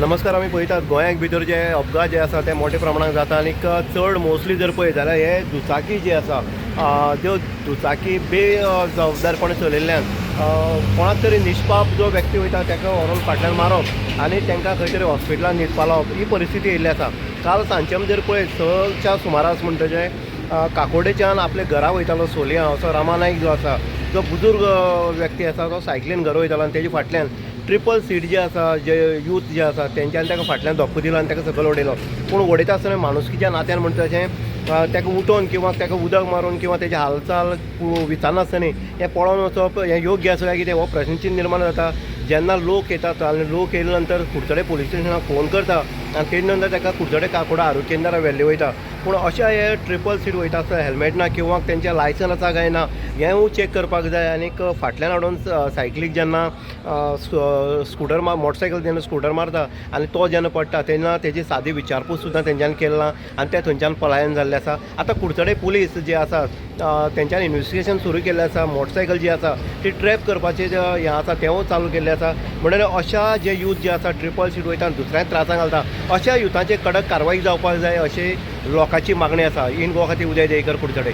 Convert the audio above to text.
नमस्कार. आमी पळयतात गोंयांत भितर जे अपघात जे आसा ते मोठ्या प्रमाणात जाता आनी चड मोस्टली जर पळयत जाल्यार हे दुचाकी जे आसा त्यो दुचाकी जबाबदारपणे चलयल्ल्यान कोणाक तरी निश्पाप जो व्यक्ती वयता ताका व्हरून फाटल्यान मारप आनी तांकां खंय तरी हॉस्पिटलांत न्हीद पावप ही परिस्थिती येयल्ली आसा. काल सांजचे जर पळयत 6च्या सुमारास म्हणटचे काकोडेच्यान आपल्या घरा वयतालो सोलया असो रामा नायक जो आसा जो बुजुर्ग व्यक्ती आसा तो सायकलीन घरा वयतालो आनी तेजे फाटल्यान ट्रिपल सीट जे आसा जे यूथ जे आसा तेंच्यान ताका फाटल्यान धक्को दिलो आनी ताका सकयल उडयलो. पूण उडयता आसतना माणुसकीच्या नात्यान म्हणटा तशें ताका उठोवन किंवा ताका उदक मारून किंवा तेजी हालचाल विचारनासतना हें पळोवन वचप हें योग्य आसा काय कितें हो प्रश्नचिन्ह निर्माण जाता. जेन्ना लोक येतात आनी लोक येयले नंतर कुडचडे पुलीस स्टेशनाक फोन करता आनी तेजे नंतर ताका कुडचडे काकोडा आरोग्य केंद्राक व्हेल्ले वयता. पूण अशा हे ट्रिपल सीट वयता आसतना हेल्मेट ना किंवा तेंचें लायसन आसा काय ना हेंवूय चॅक करपाक जाय. आनीक फाटल्यान हाडून सायकलीक जेन्ना स्कुटर मोटरसायकल जेन्ना स्कुटर मारता आनी तो जेन्ना पडटा तेन्ना तेजी सादी विचारपूस सुद्दां तेंच्यान केला आनी ते थंयच्यान पलायन जाल्ले आसा. आतां कुडचडे पुलीस जे आसात तेंच्यान इन्वेस्टिगेशन सुरू केल्लें आसा. मोटरसायकल जी आसा ती ट्रॅप करपाचें जें हें आसा तेंवूय चालू केल्लें आसा. म्हणल्यार अशा जे यूथ जे आसा ट्रिपल सीट वयता आनी दुसऱ्याक त्रासांत घालता अशा युथांचेर कडक कारवाई जावपाक जाय अशी लोकांची मागणी आसा. इन गोवा खातीर उदय देयकर, कुडचडे.